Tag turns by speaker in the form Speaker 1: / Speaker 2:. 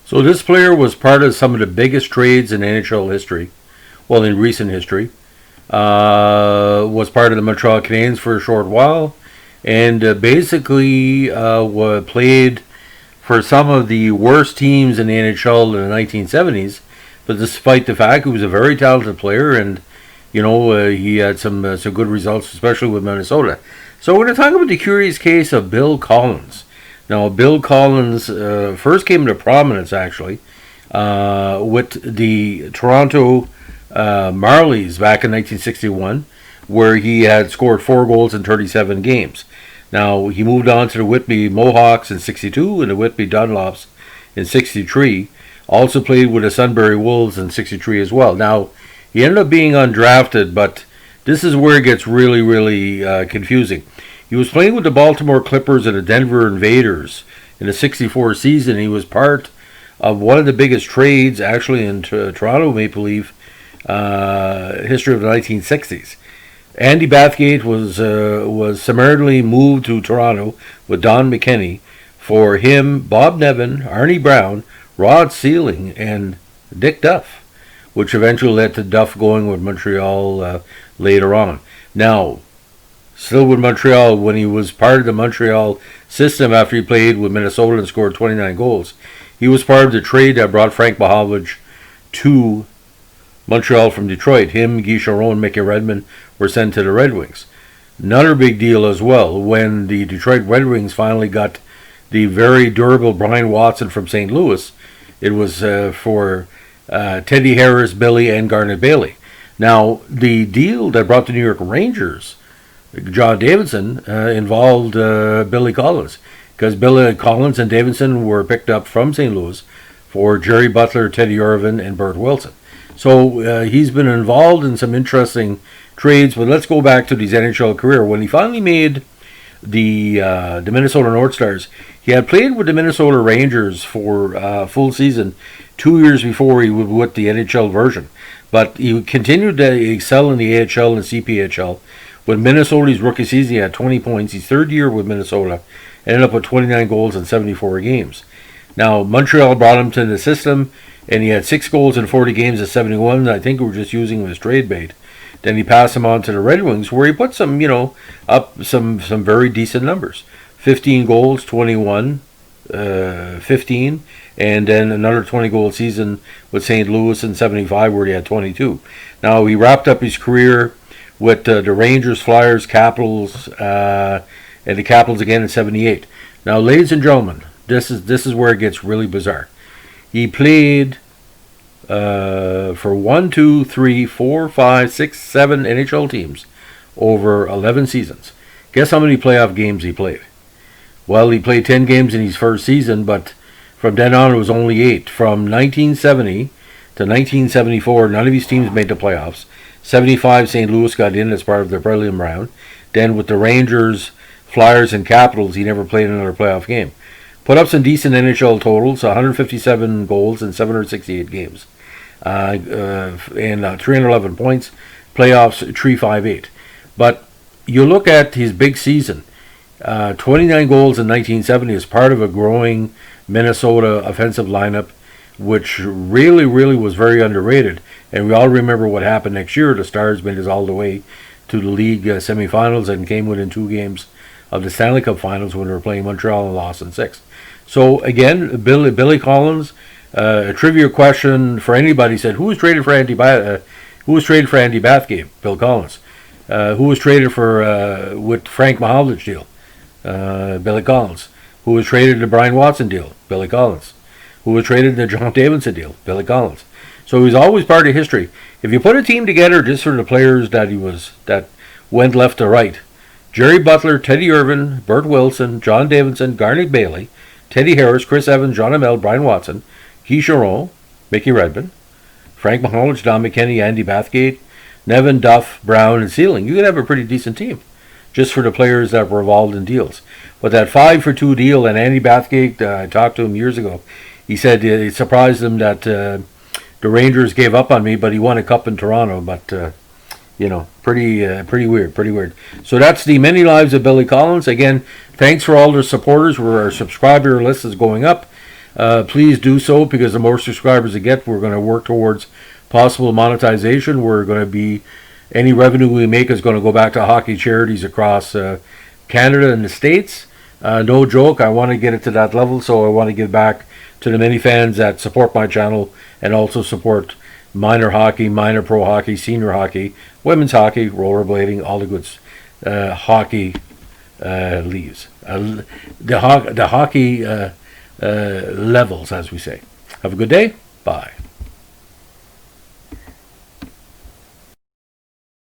Speaker 1: So this player was part of some of the biggest trades in NHL history. Well, in recent history. Was part of the Montreal Canadiens for a short while. And basically played for some of the worst teams in the NHL in the 1970s. But despite the fact he was a very talented player, and he had some good results, especially with Minnesota. So we're going to talk about the curious case of Bill Collins. Now, Bill Collins first came into prominence, actually, with the Toronto Marlies back in 1961, where he had scored 4 goals in 37 games. Now, he moved on to the Whitby Mohawks in 62 and the Whitby Dunlops in 63. Also played with the Sunbury Wolves in 63 as well. Now, he ended up being undrafted, but this is where it gets really, really confusing. He was playing with the Baltimore Clippers and the Denver Invaders in the 64 season. He was part of one of the biggest trades, actually, in Toronto Maple Leaf history of the 1960s. Andy Bathgate was summarily moved to Toronto with Don McKinney for him, Bob Nevin, Arnie Brown, Rod Sealing, and Dick Duff, which eventually led to Duff going with Montreal later on. Now, still with Montreal, when he was part of the Montreal system after he played with Minnesota and scored 29 goals, he was part of the trade that brought Frank Mahovlich to Montreal from Detroit. Him, Guy Charon, and Mickey Redmond were sent to the Red Wings. Another big deal as well, when the Detroit Red Wings finally got the very durable Brian Watson from St. Louis, it was for Teddy Harris, Billy, and Garnet Bailey. Now, the deal that brought the New York Rangers John Davidson involved Billy Collins, because Billy Collins and Davidson were picked up from St. Louis for Jerry Butler, Teddy Irvin, and Bert Wilson. So he's been involved in some interesting trades, but let's go back to his NHL career. When he finally made the Minnesota North Stars, he had played with the Minnesota Rangers for a full season 2 years before he was with the NHL version. But he continued to excel in the AHL and CPHL. With Minnesota's rookie season, he had 20 points. His third year with Minnesota ended up with 29 goals in 74 games. Now, Montreal brought him to the system, and he had 6 goals in 40 games at 71. I think we were just using him as trade bait. Then he passed him on to the Red Wings, where he put some, up some very decent numbers. 15 goals, 21, 15, and then another 20-goal season with St. Louis in 75, where he had 22. Now, he wrapped up his career with the Rangers, Flyers, Capitals, and the Capitals again in 78. Now, ladies and gentlemen, this is where it gets really bizarre. He played for 1, 2, 3, 4, 5, 6, 7 NHL teams over 11 seasons. Guess how many playoff games he played? Well, he played 10 games in his first season, but from then on it was only 8. From 1970 to 1974, none of his teams made the playoffs. 75, St. Louis got in as part of the prelim round. Then with the Rangers, Flyers, and Capitals, he never played another playoff game. Put up some decent NHL totals, 157 goals in 768 games. And 311 points. Playoffs, 358. But you look at his big season, 29 goals in 1970 as part of a growing Minnesota offensive lineup, which really, really was very underrated. And we all remember what happened next year. The Stars made us all the way to the league semifinals and came within 2 games of the Stanley Cup Finals when they were playing Montreal and lost in 6. So again, Billy Collins. A trivia question for anybody said, who was traded for Andy Bathgate? Bill Collins. Who was traded for with Frank Mahovlich deal? Billy Collins. Who was traded in the Brian Watson deal? Billy Collins. Who was traded in the John Davidson deal? Billy Collins. So he's always part of history. If you put a team together just for the players that went left to right, Jerry Butler, Teddy Irvin, Bert Wilson, John Davidson, Garnet Bailey, Teddy Harris, Chris Evans, John Amell, Brian Watson, Guy Charon, Mickey Redmond, Frank Mahovlich, Don McKinney, Andy Bathgate, Nevin, Duff, Brown, and Sealing, you could have a pretty decent team just for the players that were involved in deals. But that 5-for-2 deal, and Andy Bathgate, I talked to him years ago, he said it surprised him that the Rangers gave up on me, but he won a cup in Toronto. But, pretty weird. So that's the many lives of Billy Collins. Again, thanks for all the supporters. Our subscriber list is going up. please do so, because the more subscribers we get, we're going to work towards possible monetization. We're going to be, any revenue we make is going to go back to hockey charities across Canada and the States. No joke, I want to get it to that level, so I want to give back to the many fans that support my channel and also support minor hockey, minor pro hockey, senior hockey, women's hockey, rollerblading, all the goods, hockey leaves. The hockey levels, as we say. Have a good day. Bye.